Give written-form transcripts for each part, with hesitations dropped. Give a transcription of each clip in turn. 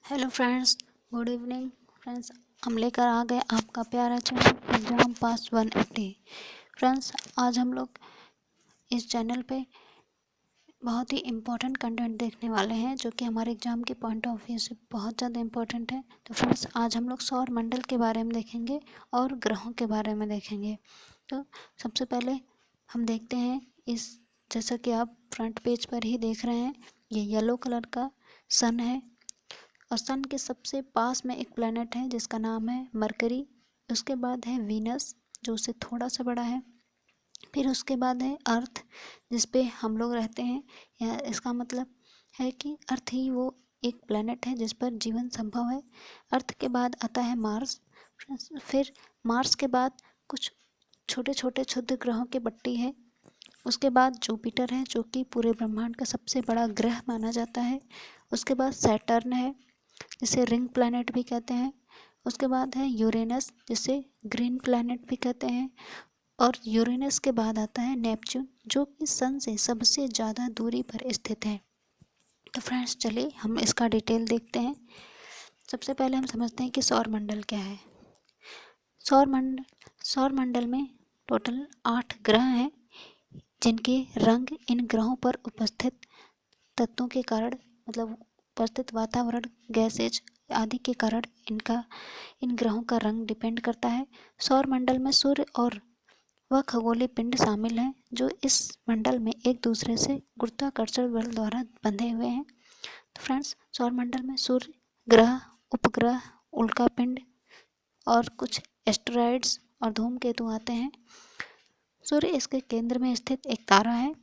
Hello friends, good evening friends. हम लेकर आ गए आपका प्यारा चैनल एग्जाम पास 180। फ्रेंड्स, आज हम लोग इस चैनल पे बहुत ही इम्पोर्टेंट कंटेंट देखने वाले हैं जो कि हमारे एग्ज़ाम के पॉइंट ऑफ व्यू से बहुत ज़्यादा इम्पोर्टेंट है। तो फ्रेंड्स, आज हम लोग सौर मंडल के बारे में देखेंगे और ग्रहों के बारे में देखेंगे। तो सबसे पहले हम देखते हैं जैसा कि आप फ्रंट पेज पर ही देख रहे हैं, ये येलो कलर का सन है और सन के सबसे पास में एक प्लेनेट है जिसका नाम है मरकरी। उसके बाद है वीनस जो उससे थोड़ा सा बड़ा है। फिर उसके बाद है अर्थ जिस पे हम लोग रहते हैं। या इसका मतलब है कि अर्थ ही वो एक प्लेनेट है जिस पर जीवन संभव है। अर्थ के बाद आता है मार्स। फिर मार्स के बाद कुछ छोटे छोटे क्षुद्र ग्रहों की बट्टी है। उसके बाद जुपिटर है जो कि पूरे ब्रह्मांड का सबसे बड़ा ग्रह माना जाता है। उसके बाद सैटर्न है जिसे रिंग प्लैनेट भी कहते हैं। उसके बाद है यूरेनस जिसे ग्रीन प्लैनेट भी कहते हैं। और यूरेनस के बाद आता है नेपच्यून जो कि सन से सबसे ज़्यादा दूरी पर स्थित है। तो फ्रेंड्स, चलिए हम इसका डिटेल देखते हैं। सबसे पहले हम समझते हैं कि सौर मंडल क्या है। सौर मंडल में टोटल 8 ग्रह हैं जिनके रंग इन ग्रहों पर उपस्थित तत्वों के कारण मतलब उपस्थित वातावरण, गैसेज आदि के कारण इन ग्रहों का रंग डिपेंड करता है। सौर मंडल में सूर्य और वह खगोलीय पिंड शामिल हैं जो इस मंडल में एक दूसरे से गुरुत्वाकर्षण बल द्वारा बंधे हुए हैं। तो फ्रेंड्स, सौर मंडल में सूर्य, ग्रह, उपग्रह, उल्कापिंड और कुछ एस्टेरॉइड्स और धूमकेतु आते हैं। सूर्य इसके केंद्र में स्थित एक तारा है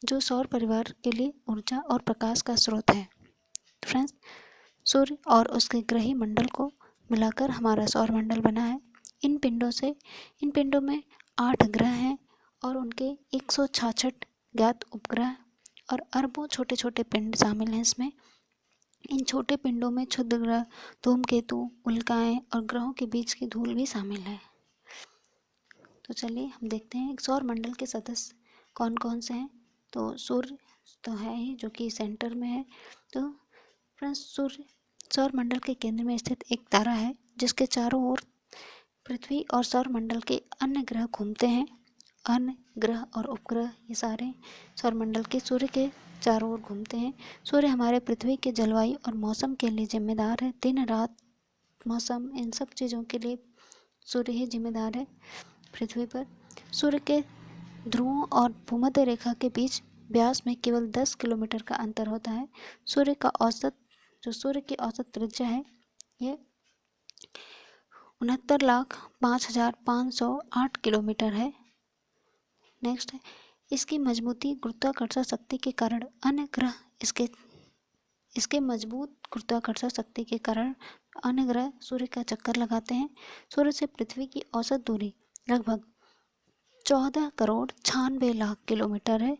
जो सौर परिवार के लिए ऊर्जा और प्रकाश का स्रोत है। फ्रेंड्स, सूर्य और उसके ग्रही मंडल को मिलाकर हमारा सौर मंडल बना है। इन पिंडों में 8 ग्रह हैं और उनके 166 ज्ञात उपग्रह और अरबों छोटे छोटे पिंड शामिल हैं इसमें। इन छोटे पिंडों में क्षुद्र ग्रह, धूमकेतु, उल्काएं और ग्रहों के बीच की धूल भी शामिल है। तो चलिए हम देखते हैं सौर मंडल के सदस्य कौन कौन से हैं। तो सूर्य तो है ही जो कि सेंटर में है। तो फ्रेंड्स, सूर्य सौर मंडल के केंद्र में स्थित एक तारा है जिसके चारों ओर पृथ्वी और सौर मंडल के अन्य ग्रह घूमते हैं। अन्य ग्रह और उपग्रह ये सारे सौर मंडल के सूर्य के चारों ओर घूमते हैं। सूर्य हमारे पृथ्वी के जलवायु और मौसम के लिए जिम्मेदार है। दिन रात मौसम इन सब चीज़ों के लिए सूर्य ही जिम्मेदार है पृथ्वी पर। सूर्य के ध्रुवों और भूमध्य रेखा के बीच व्यास में केवल 10 किलोमीटर का अंतर होता है। सूर्य की औसत त्रिज्या है ये 69,05,508 किलोमीटर है। नेक्स्ट है इसकी मजबूती गुरुत्वाकर्षण शक्ति के कारण अन्य ग्रह इसके मजबूत गुरुत्वाकर्षण शक्ति के कारण अन्य ग्रह सूर्य का चक्कर लगाते हैं। सूर्य से पृथ्वी की औसत दूरी लगभग 14,96,00,000 किलोमीटर है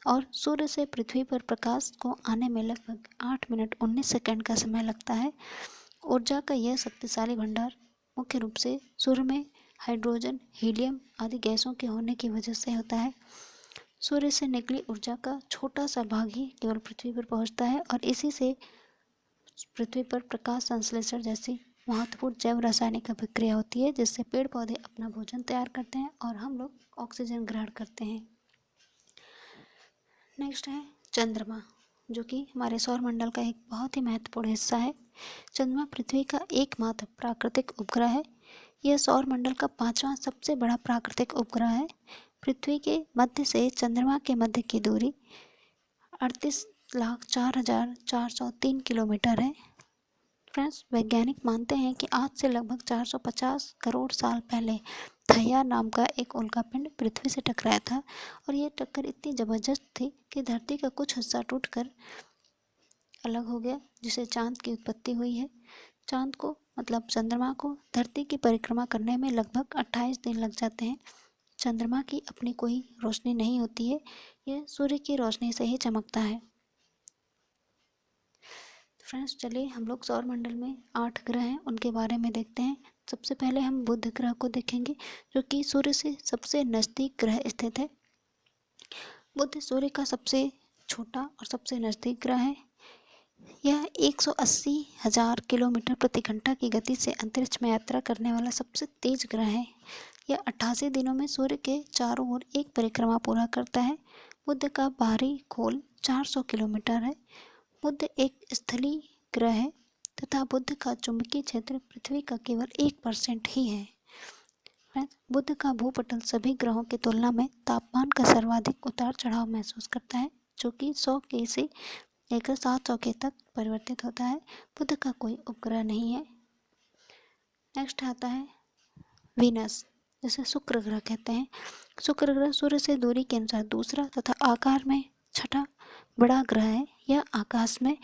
और सूर्य से पृथ्वी पर प्रकाश को आने में लगभग 8 मिनट 19 सेकंड का समय लगता है। ऊर्जा का यह शक्तिशाली भंडार मुख्य रूप से सूर्य में हाइड्रोजन, हीलियम आदि गैसों के होने की वजह से होता है। सूर्य से निकली ऊर्जा का छोटा सा भाग ही केवल पृथ्वी पर पहुंचता है और इसी से पृथ्वी पर प्रकाश संश्लेषण जैसी महत्वपूर्ण जैव रासायनिक अभिक्रिया होती है जिससे पेड़ पौधे अपना भोजन तैयार करते हैं और हम लोग ऑक्सीजन ग्रहण करते हैं। नेक्स्ट है चंद्रमा जो कि हमारे सौर मंडल का एक बहुत ही महत्वपूर्ण हिस्सा है। चंद्रमा पृथ्वी का एकमात्र प्राकृतिक उपग्रह है। यह सौर मंडल का 5वां सबसे बड़ा प्राकृतिक उपग्रह है। पृथ्वी के मध्य से चंद्रमा के मध्य की दूरी 38,04,403 किलोमीटर है। फ्रेंड्स, वैज्ञानिक मानते हैं कि आज से लगभग 450 करोड़ साल पहले थैया नाम का एक उल्कापिंड पृथ्वी से टकराया था और ये टक्कर इतनी ज़बरदस्त थी कि धरती का कुछ हिस्सा टूटकर अलग हो गया जिससे चांद की उत्पत्ति हुई है। चांद को मतलब चंद्रमा को धरती की परिक्रमा करने में लगभग 28 दिन लग जाते हैं। चंद्रमा की अपनी कोई रोशनी नहीं होती है, यह सूर्य की रोशनी से ही चमकता है। फ्रेंड्स, चलिए हम लोग सौर मंडल में 8 ग्रह हैं उनके बारे में देखते हैं। सबसे पहले हम बुध ग्रह को देखेंगे जो कि सूर्य से सबसे नज़दीक ग्रह स्थित है। बुध सूर्य का सबसे छोटा और सबसे नज़दीक ग्रह है। यह 180,000 किलोमीटर प्रति घंटा की गति से अंतरिक्ष में यात्रा करने वाला सबसे तेज ग्रह है। यह 88 दिनों में सूर्य के चारों ओर एक परिक्रमा पूरा करता है। बुध का बाहरी खोल 400 किलोमीटर है। बुध एक स्थलीय ग्रह है तथा बुध का चुंबकीय क्षेत्र पृथ्वी का केवल 1% ही है। बुध का भूपटल सभी ग्रहों की तुलना में तापमान का सर्वाधिक उतार चढ़ाव महसूस करता है, जो कि 100 के से लेकर 700 के तक परिवर्तित होता है। बुध का कोई उपग्रह नहीं है। नेक्स्ट आता है वीनस, जिसे शुक्र ग्रह कहते हैं। शुक्र ग्रह सूर्य से दूरी के अनुसार दूसरा तथा आकार में छठा बड़ा ग्रह है। यह आकाश में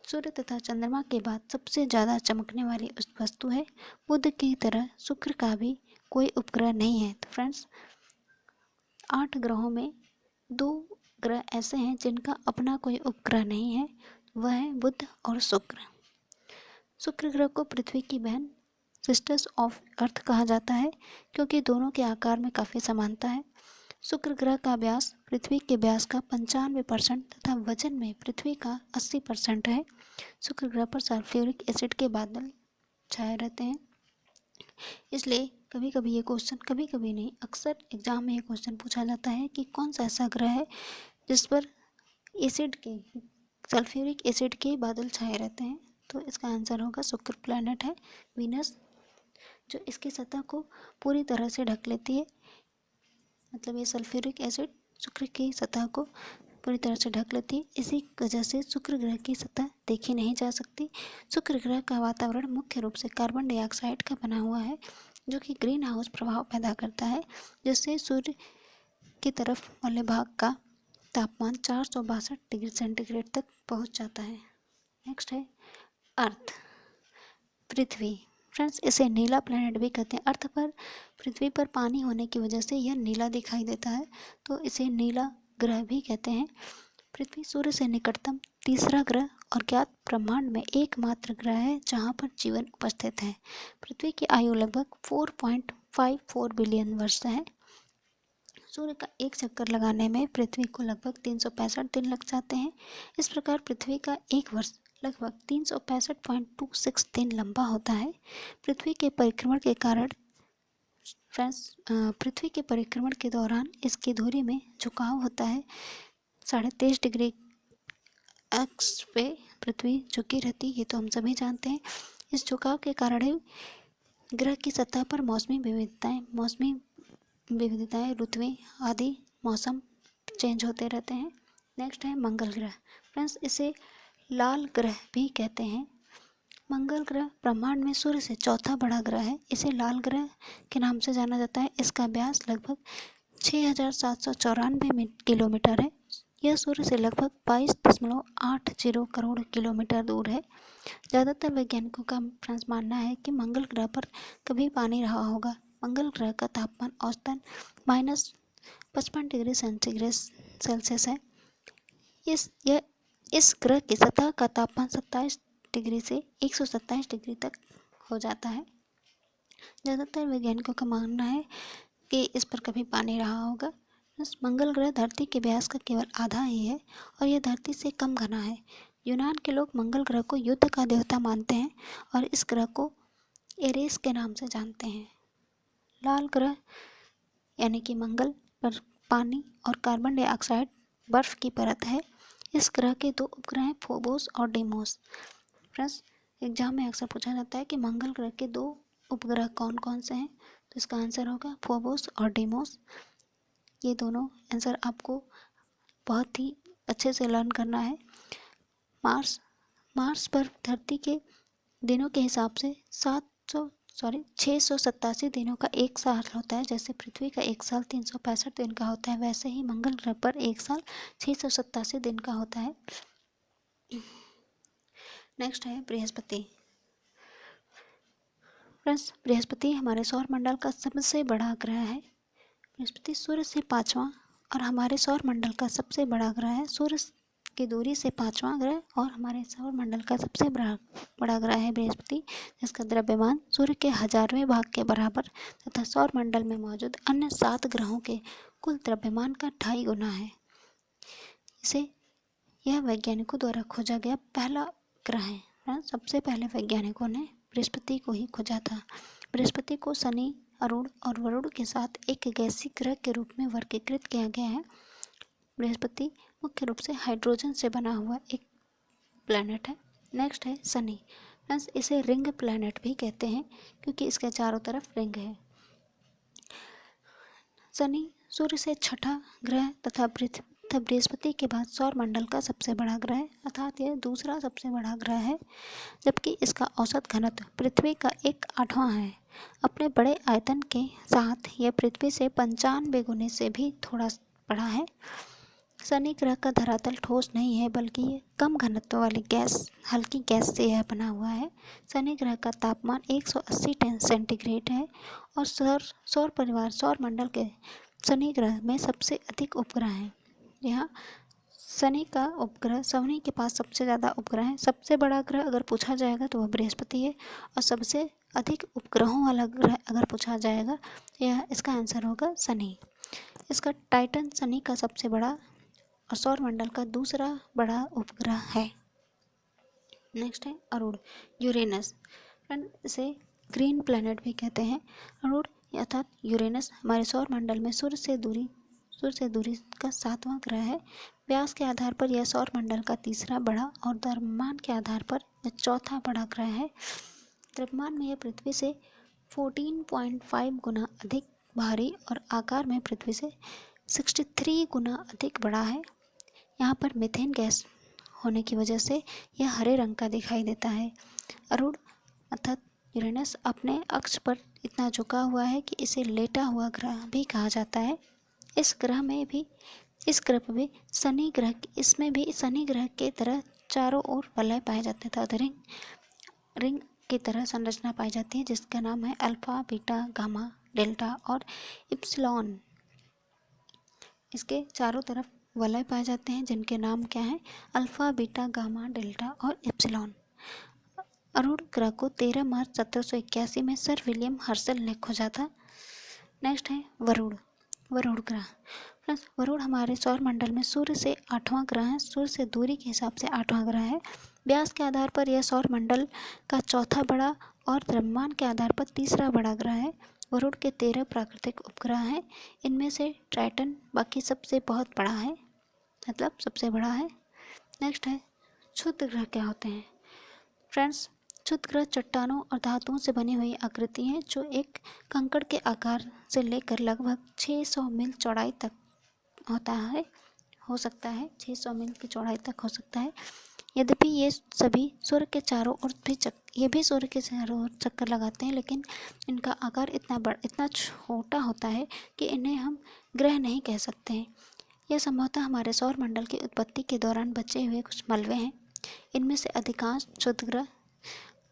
सूर्य तथा चंद्रमा के बाद सबसे ज़्यादा चमकने वाली वस्तु है। बुध की तरह शुक्र का भी कोई उपग्रह नहीं है। तो फ्रेंड्स, 8 ग्रहों में 2 ग्रह ऐसे हैं जिनका अपना कोई उपग्रह नहीं है, वह है बुध और शुक्र। शुक्र ग्रह को पृथ्वी की बहन सिस्टर्स ऑफ अर्थ कहा जाता है, क्योंकि दोनों के आकार में काफ़ी समानता है। शुक्र ग्रह का व्यास पृथ्वी के व्यास का 95% तथा वजन में पृथ्वी का 80% है। शुक्र ग्रह पर सल्फ्यूरिक एसिड के बादल छाए रहते हैं। इसलिए कभी कभी ये क्वेश्चन, कभी कभी नहीं, अक्सर एग्जाम में ये क्वेश्चन पूछा जाता है कि कौन सा ऐसा ग्रह है जिस पर एसिड के, सल्फ्यूरिक एसिड के बादल छाए रहते हैं। तो इसका आंसर होगा शुक्र प्लैनेट है। वीनस, जो इसकी सतह को पूरी तरह से ढक लेती है, मतलब ये सल्फ्यूरिक एसिड शुक्र की सतह को पूरी तरह से ढक लेती है। इसी वजह से शुक्र ग्रह की सतह देखी नहीं जा सकती। शुक्र ग्रह का वातावरण मुख्य रूप से कार्बन डाइऑक्साइड का बना हुआ है, जो कि ग्रीन हाउस प्रभाव पैदा करता है, जिससे सूर्य की तरफ वाले भाग का तापमान 462 डिग्री सेंटीग्रेड तक पहुंच जाता है। नेक्स्ट है अर्थ, पृथ्वी। फ्रेंड्स, इसे नीला प्लैनेट भी कहते हैं। अर्थ पर, पृथ्वी पर पानी होने की वजह से यह नीला दिखाई देता है, तो इसे नीला ग्रह भी कहते हैं। पृथ्वी सूर्य से निकटतम तीसरा ग्रह और ज्ञात ब्रह्मांड में एकमात्र ग्रह है जहां पर जीवन उपस्थित है। पृथ्वी की आयु लगभग 4.54 बिलियन वर्ष है। सूर्य का एक चक्कर लगाने में पृथ्वी को लगभग 365 दिन लग जाते हैं। इस प्रकार पृथ्वी का एक वर्ष लगभग 365.26 दिन लंबा होता है। पृथ्वी के परिक्रमण के कारण, फ्रेंड्स, पृथ्वी के परिक्रमण के दौरान इसकी धुरी में झुकाव होता है। 23.5 डिग्री अक्ष पे पृथ्वी झुकी रहती है, ये तो हम सभी जानते हैं। इस झुकाव के कारण ही ग्रह की सतह पर मौसमी विविधताएं, ऋतुएं आदि मौसम चेंज होते रहते हैं। नेक्स्ट है मंगल ग्रह। फ्रेंड्स, इसे लाल ग्रह भी कहते हैं। मंगल ग्रह ब्रह्मांड में सूर्य से चौथा बड़ा ग्रह है। इसे लाल ग्रह के नाम से जाना जाता है। इसका व्यास लगभग 6,794 किलोमीटर है। यह सूर्य से लगभग 22.80 करोड़ किलोमीटर दूर है। ज़्यादातर वैज्ञानिकों का फ्रेंड्स मानना है कि मंगल ग्रह पर कभी पानी रहा होगा। मंगल ग्रह का तापमान औसतन -55 डिग्री सेल्सियस है। इस ग्रह की सतह का तापमान 27 डिग्री से 127 डिग्री तक हो जाता है। ज़्यादातर वैज्ञानिकों का मानना है कि इस पर कभी पानी रहा होगा। मंगल ग्रह धरती के व्यास का केवल आधा ही है और यह धरती से कम घना है। यूनान के लोग मंगल ग्रह को युद्ध का देवता मानते हैं और इस ग्रह को एरेस के नाम से जानते हैं। लाल ग्रह यानी कि मंगल पर पानी और कार्बन डाइऑक्साइड बर्फ की परत है। इस ग्रह के 2 उपग्रह हैं, फोबोस और डीमोस। फ्रेंड्स, एग्जाम में अक्सर पूछा जाता है कि मंगल ग्रह के 2 उपग्रह कौन कौन से हैं, तो इसका आंसर होगा फोबोस और डीमोस। ये दोनों आंसर आपको बहुत ही अच्छे से लर्न करना है। मार्स पर धरती के दिनों के हिसाब से 687 दिनों का एक साल होता है। जैसे पृथ्वी का एक साल 365 दिन का होता है, वैसे ही मंगल ग्रह पर एक साल 687 दिन का होता है। नेक्स्ट है बृहस्पति। फ्रेंड्स, बृहस्पति हमारे सौर मंडल का सबसे बड़ा ग्रह है। बृहस्पति सूर्य से 5वां और हमारे सौर मंडल का सबसे बड़ा ग्रह है। सूर्य की दूरी से 5वां ग्रह और हमारे सौर मंडल का सबसे बड़ा ग्रह है बृहस्पति, जिसका द्रव्यमान सूर्य के 1000वें भाग के बराबर तथा सौर मंडल में मौजूद अन्य 7 ग्रहों के कुल द्रव्यमान का 2.5 गुना है। यह वैज्ञानिकों द्वारा खोजा गया पहला ग्रह है। सबसे पहले वैज्ञानिकों ने बृहस्पति को ही खोजा था। बृहस्पति को शनि, अरुण और वरुण के साथ एक गैसीय ग्रह के रूप में वर्गीकृत किया गया है। बृहस्पति मुख्य रूप से हाइड्रोजन से बना हुआ एक प्लैनेट है। नेक्स्ट है शनि। फ्रेंड्स, इसे रिंग प्लैनेट भी कहते हैं क्योंकि इसके चारों तरफ रिंग है। शनि सूर्य से छठा ग्रह तथा बृहस्पति के बाद सौर मंडल का सबसे बड़ा ग्रह है, अर्थात यह दूसरा सबसे बड़ा ग्रह है, जबकि इसका औसत घनत्व पृथ्वी का 1/8 है। अपने बड़े आयतन के साथ यह पृथ्वी से 95 गुने से भी थोड़ा बड़ा है। शनि ग्रह का धरातल ठोस नहीं है, बल्कि ये कम घनत्व वाली हल्की गैस से यह बना हुआ है। शनि ग्रह का तापमान 180 सेंटीग्रेड है और सौर परिवार सौर मंडल के शनि ग्रह में सबसे अधिक उपग्रह हैं। यहाँ शनि के पास सबसे ज़्यादा उपग्रह हैं। सबसे बड़ा ग्रह अगर पूछा जाएगा तो वह बृहस्पति है, और सबसे अधिक उपग्रहों वाला ग्रह अगर पूछा जाएगा यह इसका आंसर होगा शनि। इसका टाइटन शनि का सबसे बड़ा और सौर मंडल का दूसरा बड़ा उपग्रह है। नेक्स्ट है अरुण, यूरेनस। फ्रेंड, इसे ग्रीन प्लैनेट भी कहते हैं। अरुण अर्थात यूरेनस हमारे सौर मंडल में सूर्य से दूरी का 7वां ग्रह है। व्यास के आधार पर यह सौर मंडल का तीसरा बड़ा और द्रव्यमान के आधार पर यह चौथा बड़ा ग्रह है। द्रव्यमान में यह पृथ्वी से 14.5 गुना अधिक भारी और आकार में पृथ्वी से 63 गुना अधिक बड़ा है। यहाँ पर मीथेन गैस होने की वजह से यह हरे रंग का दिखाई देता है। अरुण अर्थात यूरेनस अपने अक्ष पर इतना झुका हुआ है कि इसे लेटा हुआ ग्रह भी कहा जाता है। इस ग्रह पर भी इसमें भी शनि ग्रह के तरह चारों ओर वलय पाए जाते हैं, अर्थात रिंग की तरह संरचना पाई जाती है, जिसका नाम है अल्फा, बीटा, गामा, डेल्टा और इप्सिलॉन। इसके चारों तरफ वलय पाए जाते हैं जिनके नाम क्या हैं? अल्फा, बीटा, गामा, डेल्टा और इप्सिलॉन। अरुण ग्रह को 13 मार्च 1781 में सर विलियम हर्शल ने खोजा था। नेक्स्ट है वरुण ग्रह। वरुण हमारे सौर मंडल में सूर्य से 8वां ग्रह है। सूर्य से दूरी के हिसाब से 8वां ग्रह है। व्यास के आधार पर यह सौर मंडल का चौथा बड़ा और द्रव्यमान के आधार पर तीसरा बड़ा ग्रह है। वरुण के 13 प्राकृतिक उपग्रह हैं। इनमें से टाइटन बाकी सबसे बहुत बड़ा है, मतलब सबसे बड़ा है। नेक्स्ट है क्षुद्र ग्रह क्या होते हैं? फ्रेंड्स, क्षुद्र ग्रह चट्टानों और धातुओं से बनी हुई आकृति हैं जो एक कंकड़ के आकार से लेकर लगभग 600 मील चौड़ाई तक हो सकता है 600 मील की चौड़ाई तक हो सकता है। यद्यपि ये सभी सूर्य के चारों ओर चक्कर लगाते हैं, लेकिन इनका आकार इतना छोटा होता है कि इन्हें हम ग्रह नहीं कह सकते हैं। यह संभवतः हमारे सौर मंडल की उत्पत्ति के दौरान बचे हुए कुछ मलबे हैं। इनमें से अधिकांश क्षुद्र ग्रह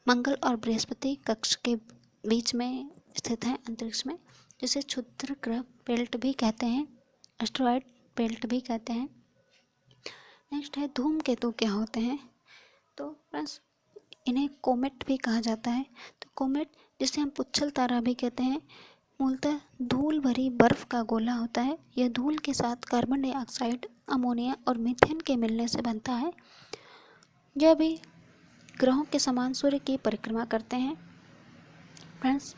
मंगल और बृहस्पति कक्ष के बीच में स्थित हैं अंतरिक्ष में, जिसे क्षुद्र ग्रह बेल्ट भी कहते हैं, एस्टेरॉयड बेल्ट भी कहते हैं। नेक्स्ट है धूमकेतु क्या होते हैं? तो फ्रेंड्स, इन्हें कोमेट भी कहा जाता है। तो कोमेट, जिसे हम पुच्छल तारा भी कहते हैं, मूलतः धूल भरी बर्फ का गोला होता है। यह धूल के साथ कार्बन डाइऑक्साइड, अमोनिया और मीथेन के मिलने से बनता है। यह भी ग्रहों के समान सूर्य की परिक्रमा करते हैं। फ्रेंड्स,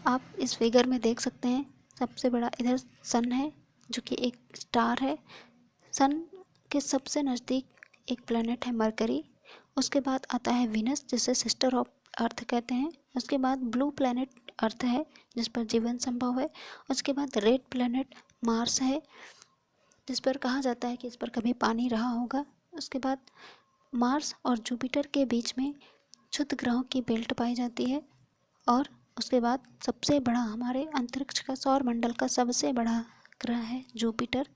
आप इस फिगर में देख सकते हैं, सबसे बड़ा इधर सन है जो कि एक स्टार है। सन के सबसे नज़दीक एक प्लैनेट है मरकरी। उसके बाद आता है वीनस, जिसे सिस्टर ऑफ अर्थ कहते हैं। उसके बाद ब्लू प्लैनेट अर्थ है, जिस पर जीवन संभव है। उसके बाद रेड प्लैनेट मार्स है, जिस पर कहा जाता है कि इस पर कभी पानी रहा होगा। उसके बाद मार्स और जुपिटर के बीच में क्षुद्र ग्रहों की बेल्ट पाई जाती है। और उसके बाद सबसे बड़ा हमारे अंतरिक्ष का सौर मंडल का सबसे बड़ा ग्रह है जुपिटर।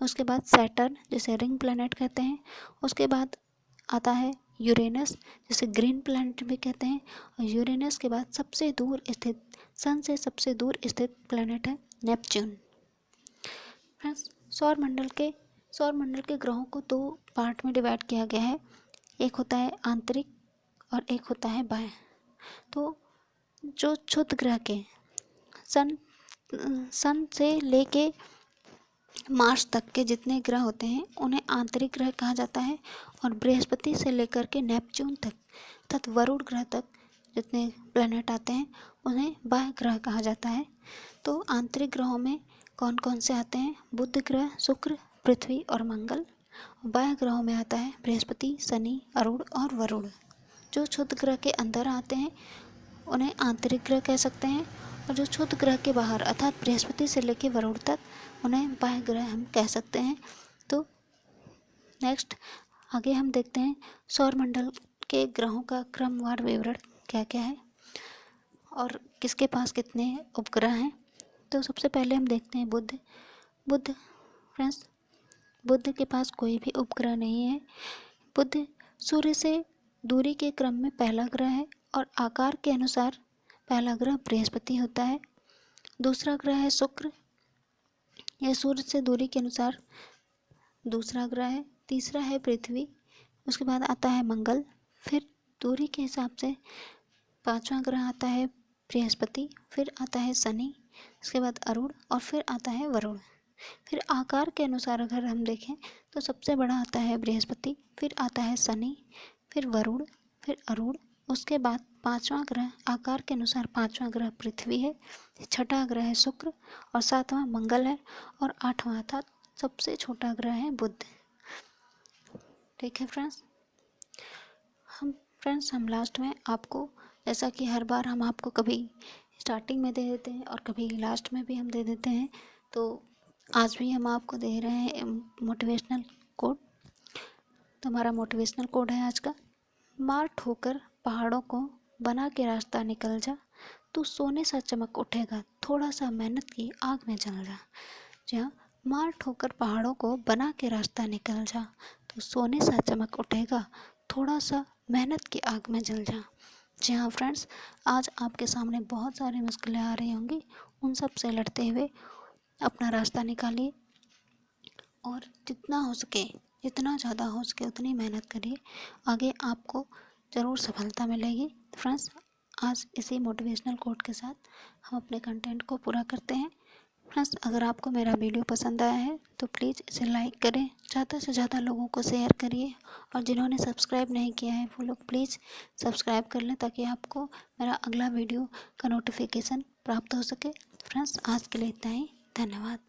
उसके बाद सैटर्न, जिसे रिंग प्लैनेट कहते हैं। उसके बाद आता है यूरेनस, जिसे ग्रीन प्लैनेट भी कहते हैं। और यूरेनस के बाद सबसे दूर स्थित, सन से सबसे दूर स्थित प्लैनेट है नेपच्यून। फ्रेंड्स, सौर मंडल के ग्रहों को 2 पार्ट में डिवाइड किया गया है। एक होता है आंतरिक और एक होता है बाह्य। तो जो क्षुद्र ग्रह के सन से लेके मार्स तक के जितने ग्रह होते हैं उन्हें आंतरिक ग्रह कहा जाता है, और बृहस्पति से लेकर के नेपच्यून तक तथा वरुण ग्रह तक जितने प्लैनेट आते हैं उन्हें बाह्य ग्रह कहा जाता है। तो आंतरिक ग्रहों में कौन कौन से आते हैं? बुध ग्रह, शुक्र, पृथ्वी और मंगल। बाह्य ग्रहों में आता है बृहस्पति, शनि, अरुण और वरुण। जो क्षुद्र ग्रह के अंदर आते हैं उन्हें आंतरिक ग्रह कह सकते हैं, और जो क्षुद्र ग्रह के बाहर अर्थात बृहस्पति से लेकर वरुण तक उन्हें बाह्य ग्रह हम कह सकते हैं। तो नेक्स्ट आगे हम देखते हैं सौरमंडल के ग्रहों का क्रमवार विवरण क्या क्या है और किसके पास कितने उपग्रह हैं। तो सबसे पहले हम देखते हैं बुध फ्रेंड्स, बुध के पास कोई भी उपग्रह नहीं है। बुध सूर्य से दूरी के क्रम में पहला ग्रह है और आकार के अनुसार पहला ग्रह बृहस्पति होता है। दूसरा ग्रह है शुक्र, यह सूर्य से दूरी के अनुसार दूसरा ग्रह है। तीसरा है पृथ्वी, उसके बाद आता है मंगल, फिर दूरी के हिसाब से पांचवा ग्रह आता है बृहस्पति, फिर आता है शनि, उसके बाद अरुण और फिर आता है वरुण। फिर आकार के अनुसार अगर हम देखें तो सबसे बड़ा आता है बृहस्पति, फिर आता है शनि, फिर वरुण, फिर अरुण, उसके बाद पांचवा ग्रह आकार के अनुसार पांचवा ग्रह पृथ्वी है, छठा ग्रह है शुक्र और सातवां मंगल है और आठवां अर्थात सबसे छोटा ग्रह है बुध। ठीक है फ्रेंड्स, हम लास्ट में आपको, जैसा कि हर बार हम आपको कभी स्टार्टिंग में दे देते हैं और कभी लास्ट में भी हम दे देते हैं, तो आज भी हम आपको दे रहे हैं मोटिवेशनल कोड। तो हमारा मोटिवेशनल कोड है आज का, मार ठोकर पहाड़ों को बना के रास्ता निकल जा, तू सोने सा चमक उठेगा, थोड़ा सा मेहनत की आग में जल जा। जी हाँ, मार ठोकर पहाड़ों को बना के रास्ता निकल जा, तो सोने सा चमक उठेगा, थोड़ा सा मेहनत की आग में जल जा। जी हाँ फ्रेंड्स, आज आपके सामने बहुत सारी मुश्किलें आ रही होंगी, उन सब से लड़ते हुए अपना रास्ता निकालिए और जितना हो सके, जितना ज़्यादा हो सके उतनी मेहनत करिए, आगे आपको ज़रूर सफलता मिलेगी। फ्रेंड्स, आज इसी मोटिवेशनल कोट के साथ हम अपने कंटेंट को पूरा करते हैं। फ्रेंड्स, अगर आपको मेरा वीडियो पसंद आया है तो प्लीज़ इसे लाइक करें, ज़्यादा से ज़्यादा लोगों को शेयर करिए, और जिन्होंने सब्सक्राइब नहीं किया है वो लोग प्लीज़ सब्सक्राइब कर लें ताकि आपको मेरा अगला वीडियो का नोटिफिकेशन प्राप्त हो सके। फ्रेंड्स, आज के लिए इतना ही, धन्यवाद।